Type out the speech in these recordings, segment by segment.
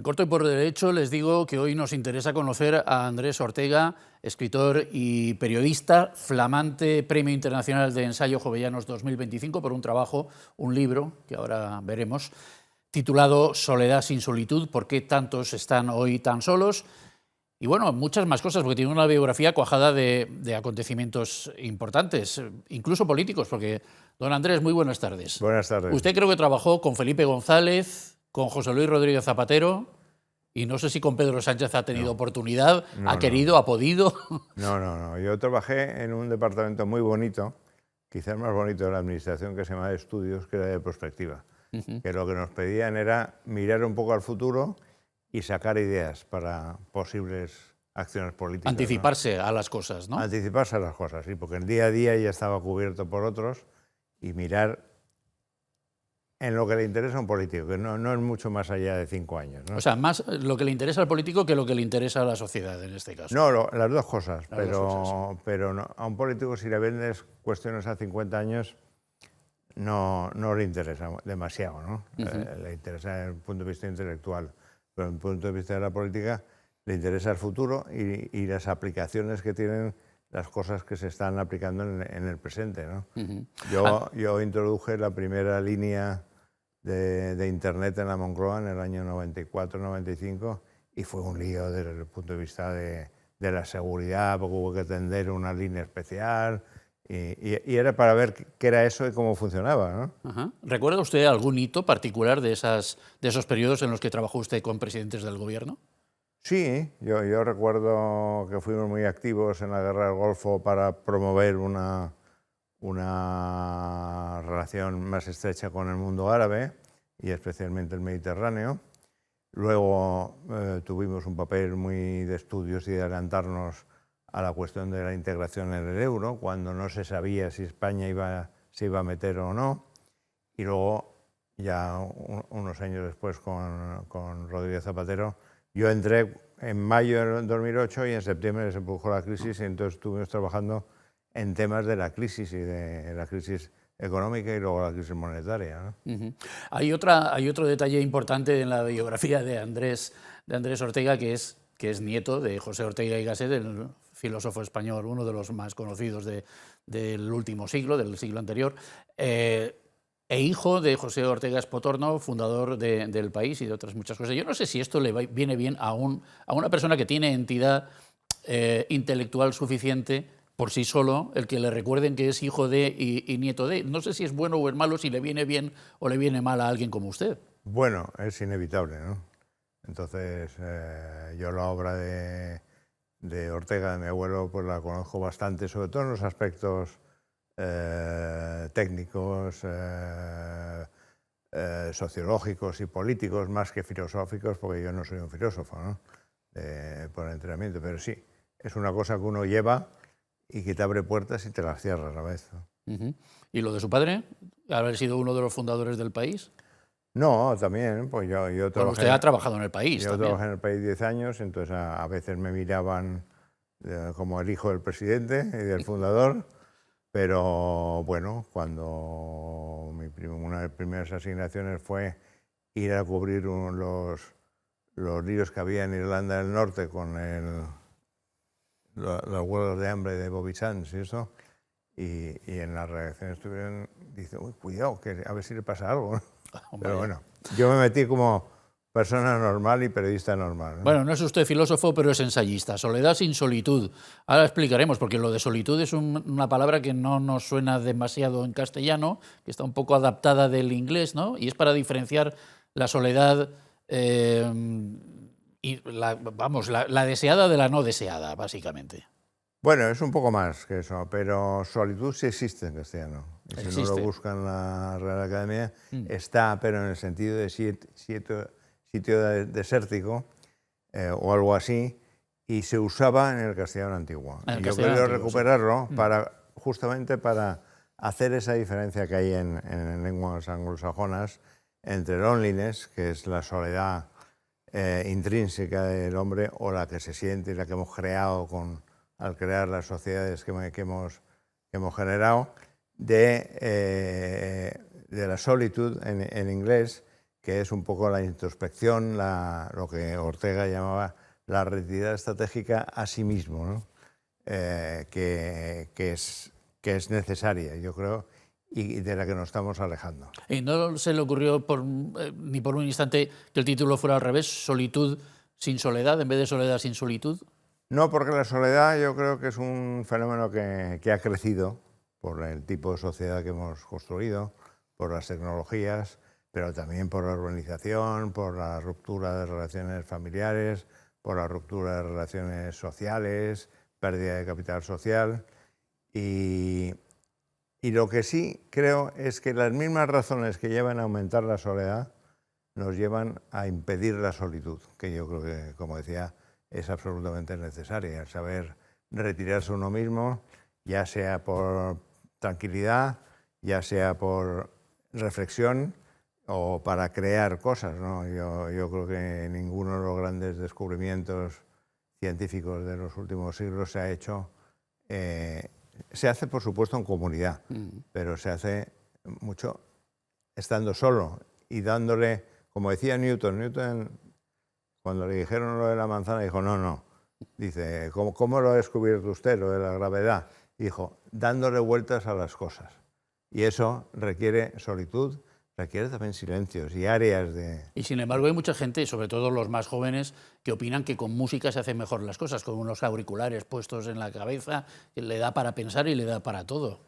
corto y por derecho les digo que hoy nos interesa conocer a Andrés Ortega, escritor y periodista, flamante Premio Internacional de Ensayo Jovellanos 2025 por un trabajo, un libro, que ahora veremos, titulado Soledad sin solitud, ¿por qué tantos están hoy tan solos? Y bueno, muchas más cosas, porque tiene una biografía cuajada de acontecimientos importantes, incluso políticos, porque, don Andrés, muy buenas tardes. Buenas tardes. Usted creo que trabajó con Felipe González, con José Luis Rodríguez Zapatero, y no sé si con Pedro Sánchez ha tenido oportunidad, ha querido, ha podido. No. Yo trabajé en un departamento muy bonito, quizás más bonito de la administración, que se llama de Estudios, que era de Prospectiva. Que lo que nos pedían era mirar un poco al futuro y sacar ideas para posibles acciones políticas. Anticiparse a las cosas, ¿no? Anticiparse a las cosas, sí, porque el día a día ya estaba cubierto por otros y mirar en lo que le interesa a un político, que no es mucho más allá de 5 años, ¿no? O sea, más lo que le interesa al político que lo que le interesa a la sociedad en este caso. No, las dos cosas, Dos pero no, a un político si le vendes cuestiones a 50 años no le interesa demasiado, ¿no? Le interesa desde el punto de vista intelectual, pero desde el punto de vista de la política le interesa el futuro y las aplicaciones que tienen las cosas que se están aplicando en el presente, ¿no? Yo introduje la primera línea de Internet en la Moncloa en el año 94-95 y fue un lío desde el punto de vista de la seguridad, porque hubo que tender una línea especial y era para ver qué era eso y cómo funcionaba, ¿no? ¿Recuerda usted algún hito particular de esos periodos en los que trabajó usted con presidentes del gobierno? Sí, yo recuerdo que fuimos muy activos en la Guerra del Golfo para promover una relación más estrecha con el mundo árabe y especialmente el Mediterráneo. Luego tuvimos un papel muy de estudios y de adelantarnos a la cuestión de la integración en el euro, cuando no se sabía si España se iba a meter o no. Y luego, ya unos años después, con Rodríguez Zapatero, yo entré en mayo de 2008 y en septiembre se produjo la crisis y entonces estuvimos trabajando en temas de la crisis y de la crisis económica y luego la crisis monetaria, ¿no? Hay otro detalle importante en la biografía de Andrés Ortega, que es nieto de José Ortega y Gasset, el filósofo español, uno de los más conocidos del último siglo, del siglo anterior, e hijo de José Ortega Espotorno, fundador del País y de otras muchas cosas. Yo no sé si esto le viene bien a una persona que tiene entidad intelectual suficiente por sí solo, el que le recuerden que es hijo de y nieto de. No sé si es bueno o es malo, si le viene bien o le viene mal a alguien como usted. Bueno, es inevitable, ¿no? Entonces, yo la obra de Ortega, de mi abuelo, pues la conozco bastante, sobre todo en los aspectos técnicos, sociológicos y políticos, más que filosóficos, porque yo no soy un filósofo, ¿no? Por entrenamiento, pero sí, es una cosa que uno lleva y que te abre puertas y te las cierra a la vez, ¿no? ¿Y lo de su padre? ¿Haber sido uno de los fundadores del País? No, también, pues yo trabajé... Bueno, usted ha trabajado en el País Yo también. trabajé en el País 10 años, entonces a veces me miraban como el hijo del presidente y del fundador, pero bueno, cuando una de las primeras asignaciones fue ir a cubrir los líos que había en Irlanda del Norte con las huelgas de hambre de Bobby Sands y eso, y en la redacción estuvieron diciendo, uy, cuidado, que a ver si le pasa algo. Pero bueno, yo me metí como persona normal y periodista normal, ¿no? Bueno, no es usted filósofo, pero es ensayista. Soledad sin solitud. Ahora explicaremos, porque lo de solitud es una palabra que no nos suena demasiado en castellano, que está un poco adaptada del inglés, ¿no? Y es para diferenciar la soledad y la deseada de la no deseada, básicamente. Bueno, es un poco más que eso, pero solitud sí existe en castellano. Y si no lo buscan en la Real Academia, está, pero en el sentido de sitio desértico o algo así, y se usaba en el castellano antiguo. Y yo quiero recuperarlo justamente para hacer esa diferencia que hay en lenguas anglosajonas entre loneliness, que es la soledad intrínseca del hombre, o la que se siente y la que hemos creado al crear las sociedades que hemos generado, de la solitud en inglés, que es un poco la introspección, lo que Ortega llamaba la retirada estratégica a sí mismo, ¿no? que es necesaria, yo creo, y de la que nos estamos alejando. ¿Y no se le ocurrió ni por un instante que el título fuera al revés, Solitud sin soledad, en vez de soledad sin solitud? No, porque la soledad yo creo que es un fenómeno que ha crecido por el tipo de sociedad que hemos construido, por las tecnologías, pero también por la urbanización, por la ruptura de relaciones familiares, por la ruptura de relaciones sociales, pérdida de capital social. Y lo que sí creo es que las mismas razones que llevan a aumentar la soledad nos llevan a impedir la solitud, que yo creo que, como decía, es absolutamente necesaria. El saber retirarse uno mismo, ya sea por tranquilidad, ya sea por reflexión o para crear cosas, ¿no? Yo creo que ninguno de los grandes descubrimientos científicos de los últimos siglos se ha hecho. Se hace, por supuesto, en comunidad, pero se hace mucho estando solo y dándole, como decía Newton, cuando le dijeron lo de la manzana, dijo, no. Dice, ¿cómo lo ha descubierto usted, lo de la gravedad? Dijo, dándole vueltas a las cosas. Y eso requiere solitud, requiere también silencios y áreas de... Y sin embargo hay mucha gente, sobre todo los más jóvenes, que opinan que con música se hacen mejor las cosas, con unos auriculares puestos en la cabeza, que le da para pensar y le da para todo.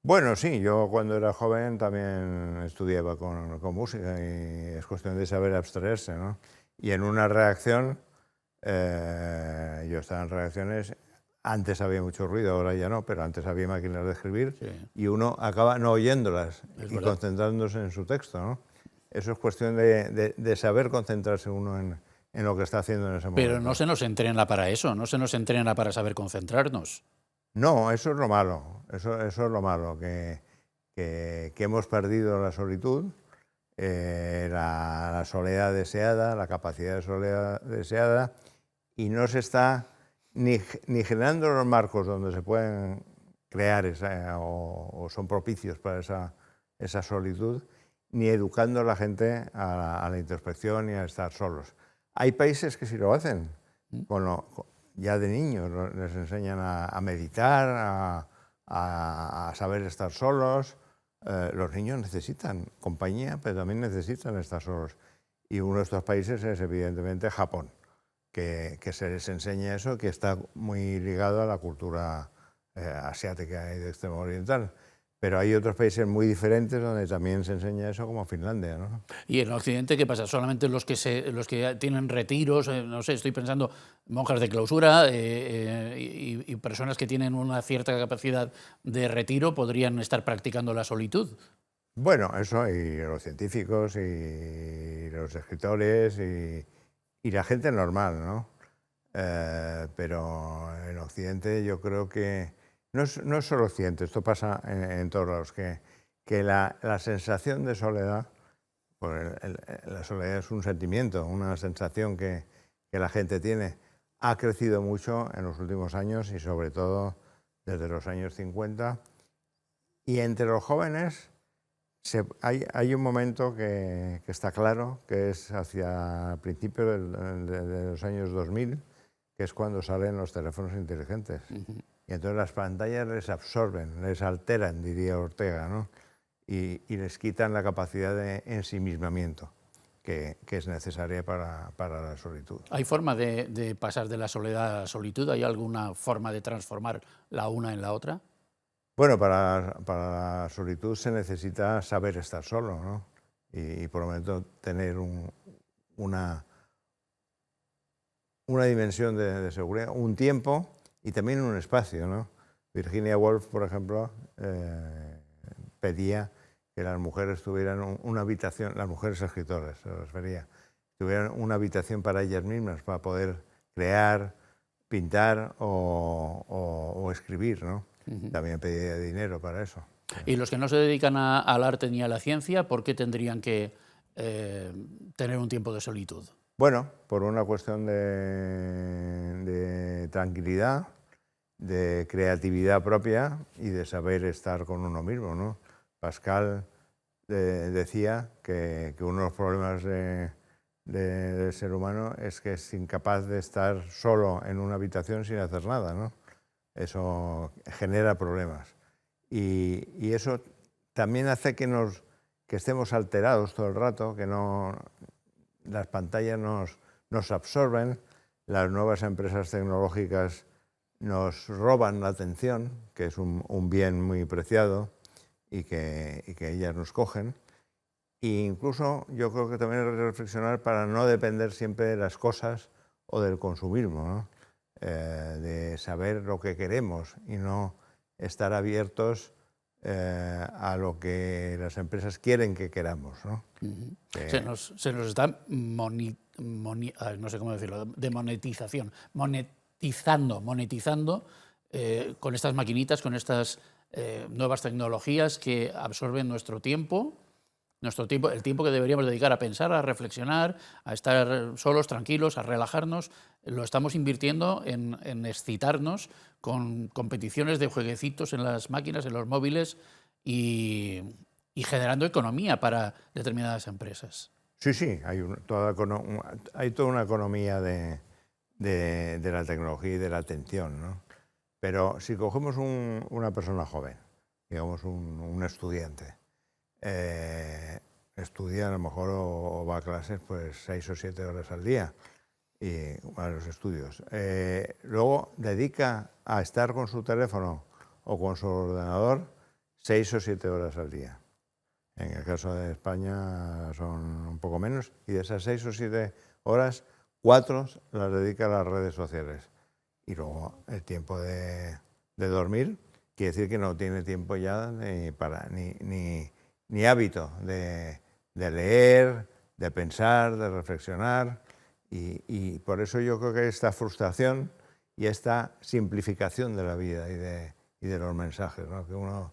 Bueno, sí, yo cuando era joven también estudiaba con música y es cuestión de saber abstraerse, ¿no? Y en una reacción, yo estaba en reacciones, antes había mucho ruido, ahora ya no, pero antes había máquinas de escribir, sí, y uno acaba no oyéndolas y concentrándose en su texto, ¿no? Eso es cuestión de saber concentrarse uno en lo que está haciendo en ese momento. Pero no se nos entrena para eso, no se nos entrena para saber concentrarnos. No, eso es lo malo, eso es lo malo, que hemos perdido la solitud, la soledad deseada, la capacidad de soledad deseada, y no se está ni generando los marcos donde se pueden crear o son propicios para esa solitud, ni educando a la gente a la introspección y a estar solos. Hay países que sí lo hacen, ya de niños les enseñan a meditar, a saber estar solos. Los niños necesitan compañía, pero también necesitan estar solos. Y uno de estos países es evidentemente Japón, que se les enseña eso, que está muy ligado a la cultura asiática y de extremo oriental. Pero hay otros países muy diferentes donde también se enseña eso, como Finlandia, ¿no? ¿Y en Occidente qué pasa? ¿Solamente los que tienen retiros? No sé, estoy pensando monjas de clausura y personas que tienen una cierta capacidad de retiro podrían estar practicando la solitud. Bueno, eso, y los científicos y los escritores y la gente normal, ¿no? Pero en Occidente yo creo que no es solo Occidente, esto pasa en todos lados, que la sensación de soledad, pues la soledad es un sentimiento, una sensación que la gente tiene, ha crecido mucho en los últimos años y sobre todo desde los años 50. Y entre los jóvenes hay un momento que está claro, que es hacia principios de los años 2000, que es cuando salen los teléfonos inteligentes. Y entonces las pantallas les absorben, les alteran, diría Ortega, ¿no? Y les quitan la capacidad de ensimismamiento que es necesaria para la solitud. ¿Hay forma de pasar de la soledad a la solitud? ¿Hay alguna forma de transformar la una en la otra? Bueno, para la solitud se necesita saber estar solo, ¿no? Y por lo menos tener una dimensión de seguridad, un tiempo y también un espacio, ¿no? Virginia Woolf, por ejemplo, pedía que las mujeres tuvieran una habitación, las mujeres escritoras se refería, tuvieran una habitación para ellas mismas, para poder crear, pintar o escribir, ¿no? También pedía dinero para eso. ¿Y los que no se dedican al arte ni a la ciencia, por qué tendrían que tener un tiempo de solitud? Bueno, por una cuestión de tranquilidad, de creatividad propia y de saber estar con uno mismo, ¿no? Pascal decía que uno de los problemas del ser humano es que es incapaz de estar solo en una habitación sin hacer nada, ¿no? Eso genera problemas. Y eso también hace que estemos alterados todo el rato, que las pantallas nos absorben, las nuevas empresas tecnológicas nos roban la atención, que es un bien muy preciado, y que ellas nos cogen. E incluso yo creo que también hay que reflexionar para no depender siempre de las cosas o del consumismo, ¿no? De saber lo que queremos y no estar abiertos a lo que las empresas quieren que queramos, ¿no? Se nos está no sé cómo decirlo, de monetizando con estas maquinitas, con estas nuevas tecnologías que absorben nuestro tiempo, el tiempo que deberíamos dedicar a pensar, a reflexionar, a estar solos, tranquilos, a relajarnos, lo estamos invirtiendo en excitarnos con competiciones de jueguecitos en las máquinas, en los móviles y generando economía para determinadas empresas. Sí, hay toda una economía de la tecnología y de la atención, ¿no? Pero si cogemos una persona joven, digamos un estudiante, estudia a lo mejor o va a clases pues 6 o 7 horas al día y a los estudios. Luego dedica a estar con su teléfono o con su ordenador 6 o 7 horas al día. En el caso de España son un poco menos, y de esas 6 o 7 horas, 4 las dedica a las redes sociales. Y luego el tiempo de dormir quiere decir que no tiene tiempo ya ni hábito de leer, de pensar, de reflexionar. Y por eso yo creo que esta frustración y esta simplificación de la vida y de los mensajes, ¿no? Que uno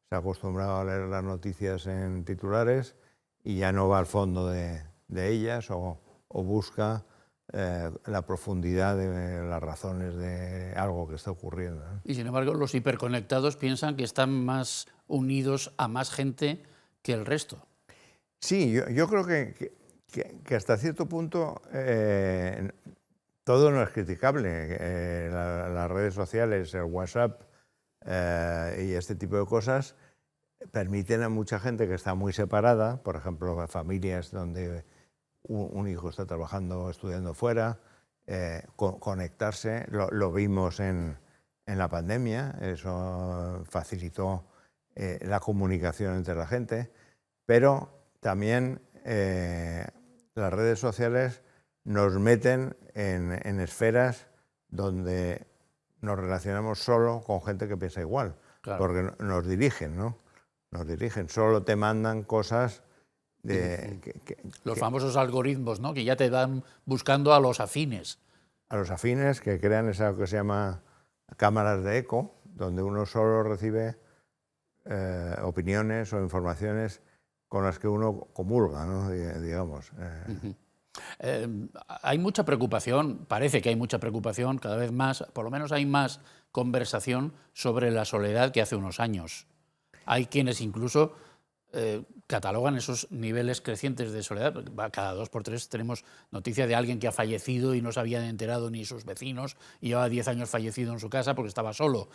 se ha acostumbrado a leer las noticias en titulares y ya no va al fondo de ellas o busca la profundidad de las razones de algo que está ocurriendo, ¿no? Y sin embargo, los hiperconectados piensan que están más unidos a más gente que el resto. Sí, yo creo que hasta cierto punto todo no es criticable. Las redes sociales, el WhatsApp y este tipo de cosas permiten a mucha gente que está muy separada, por ejemplo, familias donde un hijo está trabajando o estudiando fuera, conectarse. Lo vimos en la pandemia, eso facilitó la comunicación entre la gente, pero también las redes sociales nos meten en esferas donde nos relacionamos solo con gente que piensa igual, claro, porque nos dirigen, ¿no? Nos dirigen, solo te mandan cosas los famosos algoritmos, ¿no? Que ya te van buscando a los afines. A los afines, que crean eso que se llama cámaras de eco, donde uno solo recibe opiniones o informaciones con las que uno comulga, ¿no? Digamos. Hay mucha preocupación, parece que hay mucha preocupación, cada vez más, por lo menos hay más conversación sobre la soledad que hace unos años. Hay quienes incluso catalogan esos niveles crecientes de soledad. Cada 2 por 3 tenemos noticia de alguien que ha fallecido y no se habían enterado ni sus vecinos y lleva 10 años fallecido en su casa porque estaba solo.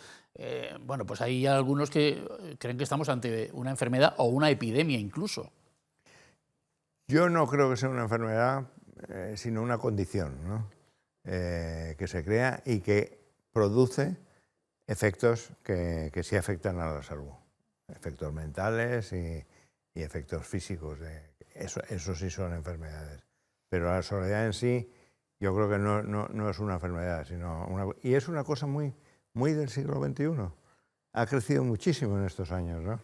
Bueno, pues hay algunos que creen que estamos ante una enfermedad o una epidemia incluso. Yo no creo que sea una enfermedad, sino una condición, ¿no? Que se crea y que produce efectos que sí afectan a la salud. Efectos mentales y efectos físicos. Eso sí son enfermedades. Pero la soledad en sí, yo creo que no es una enfermedad, y es una cosa muy del siglo XXI. Ha crecido muchísimo en estos años, ¿no?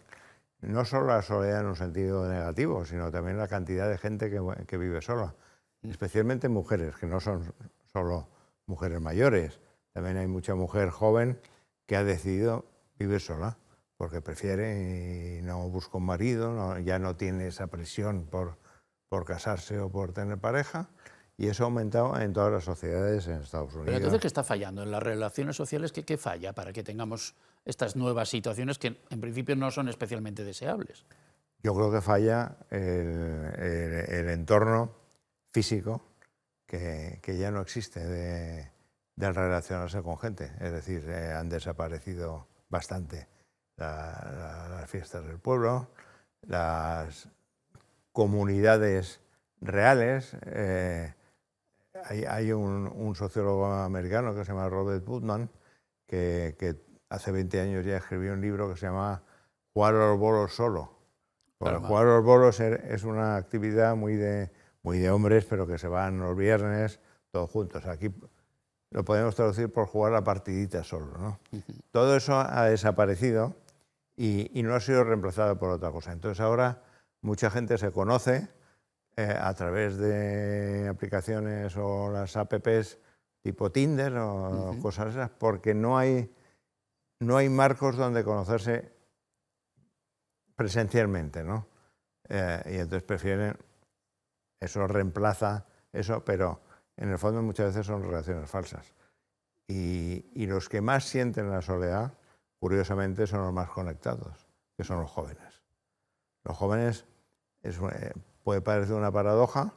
No solo la soledad en un sentido negativo, sino también la cantidad de gente que vive sola. Especialmente mujeres, que no son solo mujeres mayores. También hay mucha mujer joven que ha decidido vivir sola, porque prefiere y no busca un marido, ya no tiene esa presión por casarse o por tener pareja, y eso ha aumentado en todas las sociedades en Estados Unidos. Pero entonces, ¿qué está fallando? ¿En las relaciones sociales qué falla para que tengamos estas nuevas situaciones que en principio no son especialmente deseables? Yo creo que falla el entorno físico que ya no existe de relacionarse con gente. Es decir, han desaparecido bastante las fiestas del pueblo, las comunidades reales. Hay un sociólogo americano que se llama Robert Putnam, que hace 20 años ya escribió un libro que se llama Jugar a los bolos solo. Porque jugar a los bolos es una actividad muy de hombres, pero que se van los viernes todos juntos. Aquí lo podemos traducir por jugar la partidita solo, ¿no? Todo eso ha desaparecido y no ha sido reemplazado por otra cosa. Entonces ahora mucha gente se conoce a través de aplicaciones o las apps tipo Tinder o cosas esas, porque no hay marcos donde conocerse presencialmente, ¿no? Y entonces prefieren, eso reemplaza eso, pero en el fondo muchas veces son relaciones falsas. Y los que más sienten la soledad, curiosamente, son los más conectados, que son los jóvenes. Los jóvenes, puede parecer una paradoja,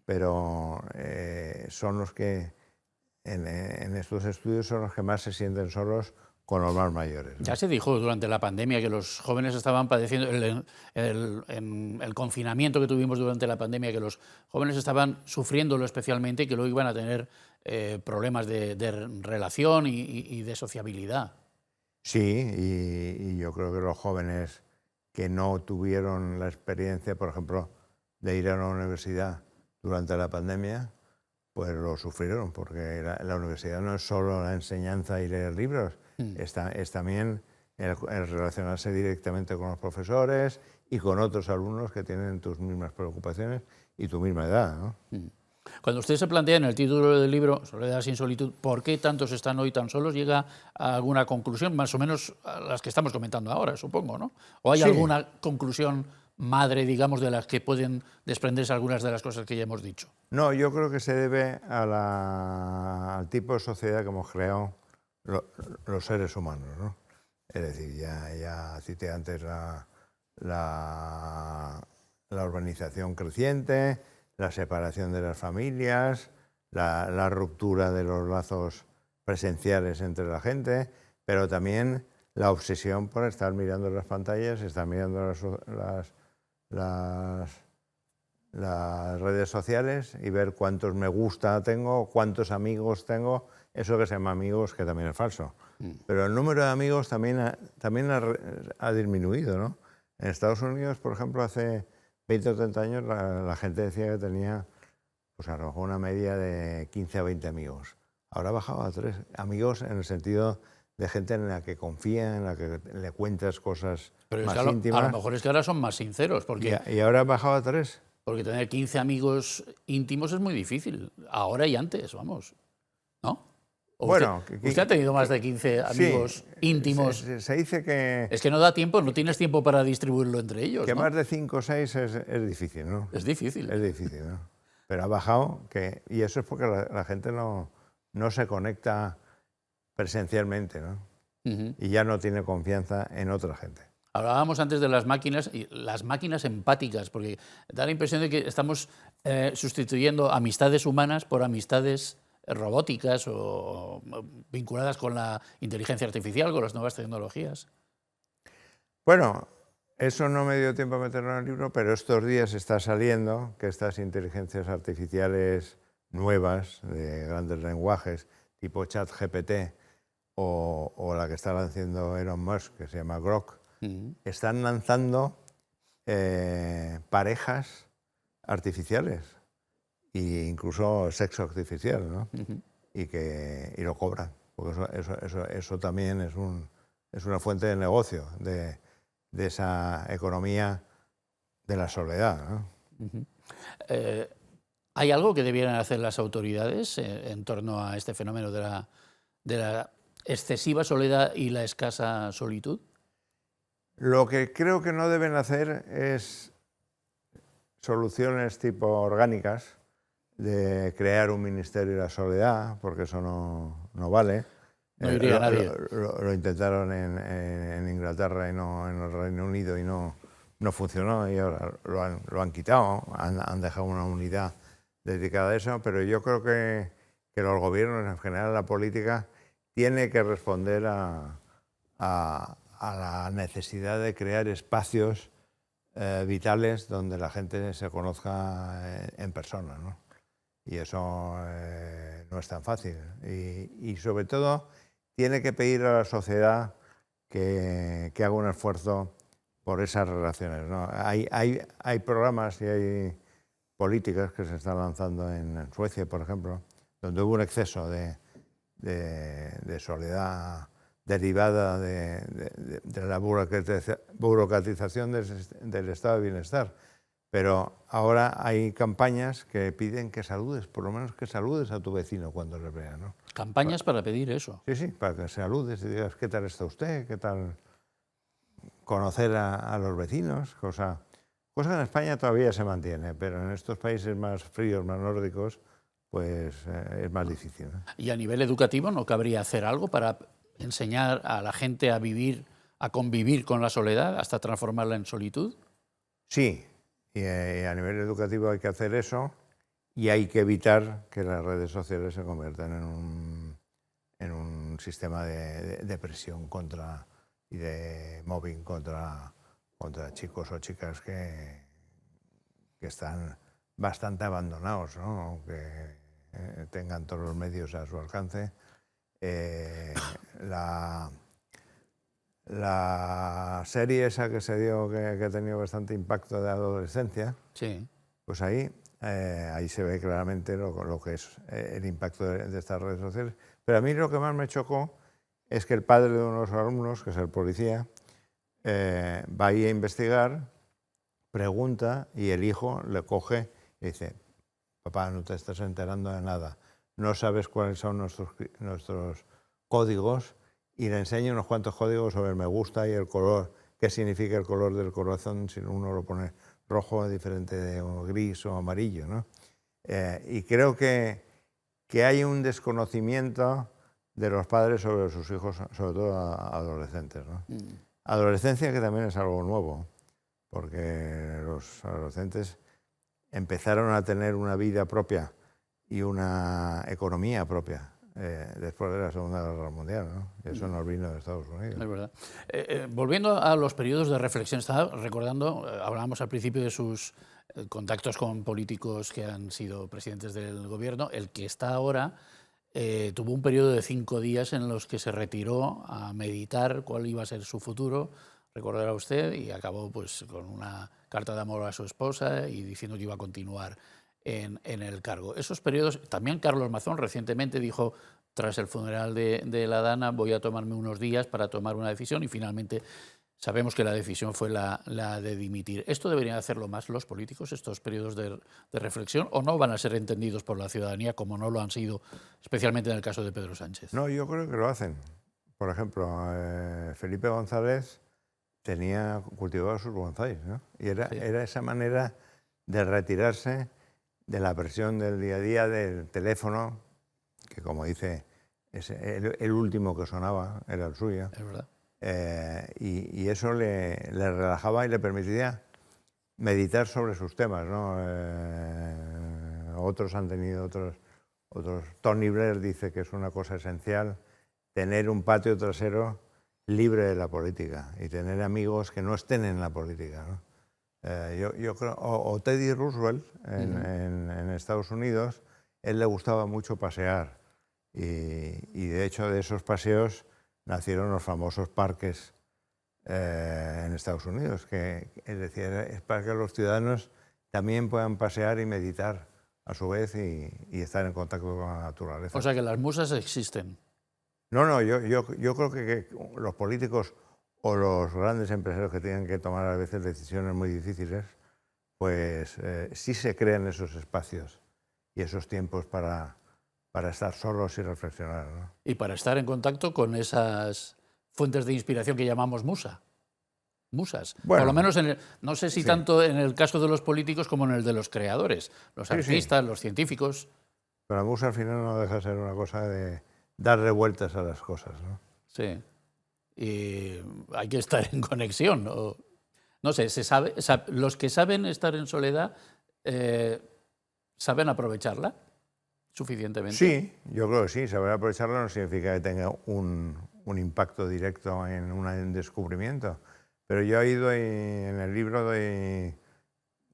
pero son los que, en estos estudios, son los que más se sienten solos con los más mayores, ¿no? Ya se dijo durante la pandemia que los jóvenes estaban padeciendo, el confinamiento que tuvimos durante la pandemia, que los jóvenes estaban sufriéndolo especialmente y que luego iban a tener problemas de relación y de sociabilidad. Sí, y yo creo que los jóvenes que no tuvieron la experiencia, por ejemplo, de ir a la universidad durante la pandemia, pues lo sufrieron, porque la universidad no es solo la enseñanza y leer libros, es también el relacionarse directamente con los profesores y con otros alumnos que tienen tus mismas preocupaciones y tu misma edad, ¿no? Cuando usted se plantea en el título del libro, Soledad sin solitud, ¿por qué tantos están hoy tan solos? ¿Llega a alguna conclusión, más o menos a las que estamos comentando ahora, supongo, ¿no? ¿O hay alguna conclusión madre, digamos, de las que pueden desprenderse algunas de las cosas que ya hemos dicho? No, yo creo que se debe al tipo de sociedad que hemos creado los seres humanos, ¿no? Es decir, ya cité antes la urbanización creciente, la separación de las familias, la ruptura de los lazos presenciales entre la gente, pero también la obsesión por estar mirando las pantallas, estar mirando las redes sociales y ver cuántos me gusta tengo, cuántos amigos tengo, eso que se llama amigos, que también es falso. Pero el número de amigos también ha disminuido, ¿no? En Estados Unidos, por ejemplo, hace 20 o 30 años la gente decía que tenía, pues a lo mejor una media de 15 a 20 amigos. Ahora ha bajado a 3 amigos, en el sentido de gente en la que confía, en la que le cuentas cosas más íntimas. A lo mejor es que ahora son más sinceros, porque... Y ahora ha bajado a 3. Porque tener 15 amigos íntimos es muy difícil, ahora y antes, vamos, ¿no? Bueno, usted ha tenido más de 15 amigos íntimos. Se dice que... Es que no da tiempo, no tienes tiempo para distribuirlo entre ellos, Que ¿no? más de 5 o 6 es difícil, ¿no? Es difícil. Es difícil, ¿no? Pero ha bajado, y eso es porque la gente no se conecta presencialmente, ¿no? Y ya no tiene confianza en otra gente. Hablábamos antes de las máquinas, y las máquinas empáticas, porque da la impresión de que estamos sustituyendo amistades humanas por amistades robóticas o vinculadas con la inteligencia artificial, con las nuevas tecnologías. Bueno, eso no me dio tiempo a meterlo en el libro, pero estos días está saliendo que estas inteligencias artificiales nuevas, de grandes lenguajes, tipo ChatGPT, o la que está lanzando Elon Musk, que se llama Grok, están lanzando parejas artificiales e incluso sexo artificial, ¿no? Y lo cobran, porque eso también es una fuente de negocio de esa economía de la soledad, ¿no? ¿Hay algo que debieran hacer las autoridades en torno a este fenómeno de la excesiva soledad y la escasa solitud? Lo que creo que no deben hacer es soluciones tipo orgánicas, de crear un ministerio de la soledad, porque eso no vale. No iría nadie. Lo intentaron en Inglaterra y no en el Reino Unido y no no funcionó y ahora lo han quitado, han dejado una unidad dedicada a eso, pero yo creo que los gobiernos, en general la política, tiene que responder a la necesidad de crear espacios vitales donde la gente se conozca en persona, ¿no? Y eso no es tan fácil. Y sobre todo tiene que pedir a la sociedad que haga un esfuerzo por esas relaciones, ¿no? Hay programas y hay políticas que se están lanzando en Suecia, por ejemplo, donde hubo un exceso de soledad derivada de la burocratización del estado de bienestar. Pero ahora hay campañas que piden que saludes, por lo menos que saludes a tu vecino cuando le veas, ¿no? Campañas para pedir eso. Sí, para que saludes y digas qué tal está usted, qué tal conocer a los vecinos, cosa que en España todavía se mantiene, pero en estos países más fríos, más nórdicos, pues es más difícil, ¿no? Y a nivel educativo, ¿no cabría hacer algo para enseñar a la gente a vivir, a convivir con la soledad, hasta transformarla en solitud? Sí, y a nivel educativo hay que hacer eso y hay que evitar que las redes sociales se conviertan en un sistema de presión y de mobbing contra chicos o chicas que están bastante abandonados, ¿no? Aunque tengan todos los medios a su alcance. La serie esa que se dio, que ha tenido bastante impacto de adolescencia, sí, pues ahí se ve claramente lo que es el impacto de estas redes sociales. Pero a mí lo que más me chocó es que el padre de unos alumnos, que es el policía, va ahí a investigar, pregunta y el hijo le coge y dice: papá, no te estás enterando de nada, no sabes cuáles son nuestros códigos, y le enseño unos cuantos códigos sobre el me gusta y el color, qué significa el color del corazón si uno lo pone rojo diferente de gris o amarillo, ¿no? Y creo que hay un desconocimiento de los padres sobre sus hijos, sobre todo adolescentes, ¿no? Adolescencia, que también es algo nuevo, porque los adolescentes empezaron a tener una vida propia y una economía propia después de la Segunda Guerra Mundial, ¿no? Eso nos vino de Estados Unidos. Es verdad. Volviendo a los periodos de reflexión, estaba recordando, hablábamos al principio de sus contactos con políticos que han sido presidentes del gobierno. El que está ahora tuvo un periodo de 5 días en los que se retiró a meditar cuál iba a ser su futuro, recordará usted, y acabó pues con una carta de amor a su esposa y diciendo que iba a continuar en el cargo. Esos periodos, también Carlos Mazón recientemente dijo, tras el funeral de la Dana, voy a tomarme unos días para tomar una decisión, y finalmente sabemos que la decisión fue la de dimitir. ¿Esto deberían hacerlo más los políticos, estos periodos de reflexión, o no van a ser entendidos por la ciudadanía como no lo han sido, especialmente en el caso de Pedro Sánchez? No, yo creo que lo hacen. Por ejemplo, Felipe González cultivaba sus bonsáis, ¿no? Y era esa manera de retirarse de la presión del día a día, del teléfono, que, como dice, es el último que sonaba, era el suyo. Es verdad. Y eso le relajaba y le permitía meditar sobre sus temas, ¿no? Otros han tenido otros. Tony Blair dice que es una cosa esencial tener un patio trasero libre de la política y tener amigos que no estén en la política, ¿no? Yo creo, o Teddy Roosevelt en Estados Unidos, él le gustaba mucho pasear y de hecho de esos paseos nacieron los famosos parques en Estados Unidos, es decir, es para que los ciudadanos también puedan pasear y meditar a su vez y estar en contacto con la naturaleza. O sea que las musas existen. No, yo creo que los políticos o los grandes empresarios que tienen que tomar a veces decisiones muy difíciles, pues sí se crean esos espacios y esos tiempos para estar solos y reflexionar, ¿no? Y para estar en contacto con esas fuentes de inspiración que llamamos musas. Bueno, por lo menos, no sé si tanto en el caso de los políticos como en el de los creadores, los artistas, los científicos. Pero la musa al final no deja de ser una cosa de darle vueltas a las cosas, ¿no? Sí. Y hay que estar en conexión, ¿no? No sé, los que saben estar en soledad, ¿saben aprovecharla suficientemente? Sí, yo creo que sí. Saber aprovecharla no significa que tenga un impacto directo en un descubrimiento. Pero yo he ido en el libro doy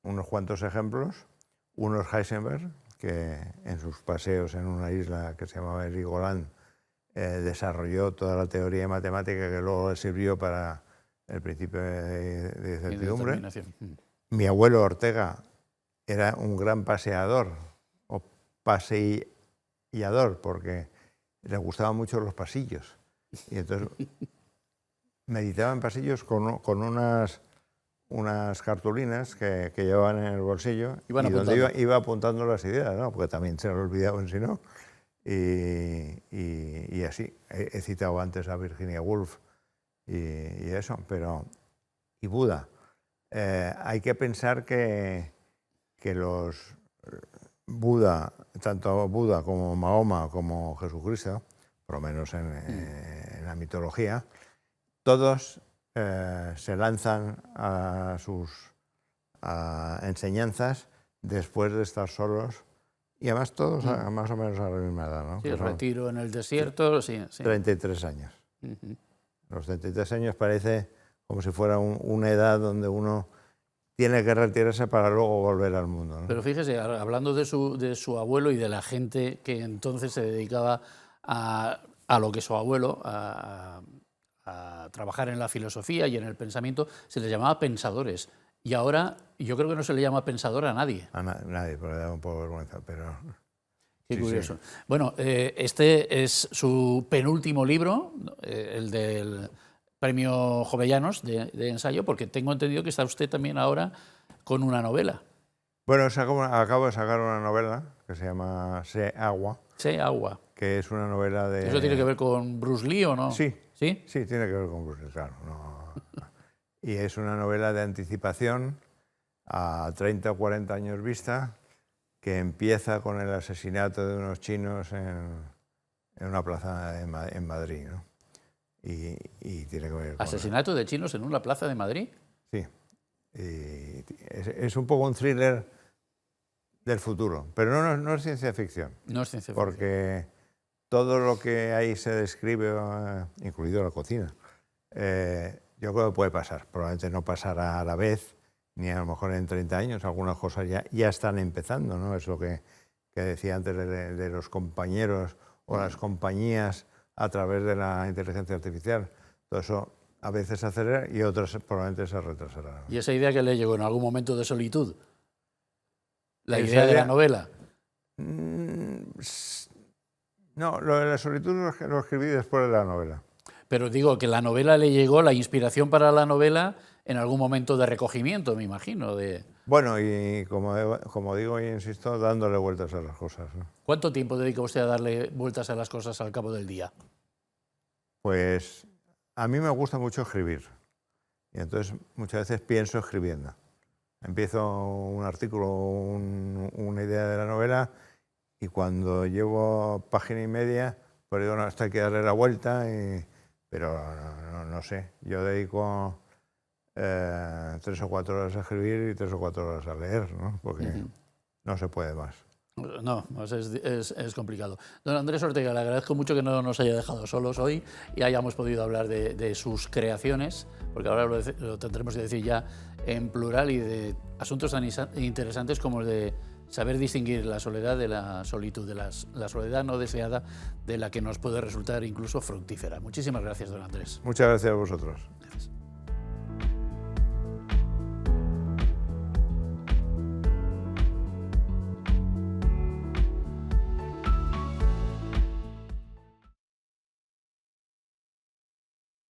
unos cuantos ejemplos. Uno es Heisenberg, que en sus paseos en una isla que se llamaba Heligoland desarrolló toda la teoría matemática que luego le sirvió para el principio de incertidumbre. Mi abuelo Ortega era un gran paseador o paseillador porque le gustaban mucho los pasillos. Y entonces meditaba en pasillos con unas cartulinas que llevaban en el bolsillo y donde iba apuntando las ideas, ¿no? Porque también se lo olvidaban si no. Y así. He citado antes a Virginia Woolf y eso, y Buda. Hay que pensar que los Buda, tanto Buda como Mahoma como Jesucristo, por lo menos en la mitología, todos se lanzan a sus enseñanzas después de estar solos y además todos más o menos a la misma edad, ¿no? Sí, el retiro en el desierto, sí. 33 años. Los 33 años parece como si fuera una edad donde uno tiene que retirarse para luego volver al mundo, ¿no? Pero fíjese, hablando de su abuelo y de la gente que entonces se dedicaba a lo que su abuelo, a trabajar en la filosofía y en el pensamiento, se les llamaba pensadores. Y ahora yo creo que no se le llama pensador a nadie. A nadie, porque da un poco de vergüenza, pero... Qué curioso. Sí. Bueno, este es su penúltimo libro, el del Premio Jovellanos de ensayo, porque tengo entendido que está usted también ahora con una novela. Bueno, acabo de sacar una novela que se llama Sé Agua. Sé Agua. Que es una novela de... ¿Eso tiene que ver con Bruce Lee o no? Sí. ¿Sí? Sí, tiene que ver con Bruce Lee, claro. Y es una novela de anticipación a 30 o 40 años vista, que empieza con el asesinato de unos chinos en una plaza en Madrid, ¿no? Y tiene que ver con... ¿Asesinato de chinos en una plaza de Madrid? Sí. Y es un poco un thriller del futuro, pero no es ciencia ficción. No es ciencia ficción. Porque todo lo que ahí se describe, incluido la cocina, yo creo que puede pasar. Probablemente no pasará a la vez, ni a lo mejor en 30 años. Algunas cosas ya están empezando, ¿no? Es lo que decía antes de los compañeros o las compañías a través de la inteligencia artificial. Todo eso a veces se acelera y otras probablemente se retrasará. ¿Y esa idea que le llegó en algún momento de solitud? ¿La idea de la novela? No, lo de la solitud lo escribí después de la novela. Pero digo que la novela le llegó, la inspiración para la novela, en algún momento de recogimiento, me imagino. Bueno, y como digo y insisto, dándole vueltas a las cosas, ¿no? ¿Cuánto tiempo dedica usted a darle vueltas a las cosas al cabo del día? Pues a mí me gusta mucho escribir. Y entonces muchas veces pienso escribiendo. Empiezo un artículo, una idea de la novela, y cuando llevo página y media, pues digo, no, esto hay que darle la vuelta, pero no sé. Yo dedico 3 o 4 horas a escribir y 3 o 4 horas a leer, ¿no? Porque no se puede más. No, es complicado. Don Andrés Ortega, le agradezco mucho que no nos haya dejado solos hoy y hayamos podido hablar de sus creaciones, porque ahora lo tendremos que decir ya en plural, y de asuntos tan interesantes como el de saber distinguir la soledad de la solitud, de la soledad no deseada, de la que nos puede resultar incluso fructífera. Muchísimas gracias, don Andrés. Muchas gracias a vosotros. Gracias.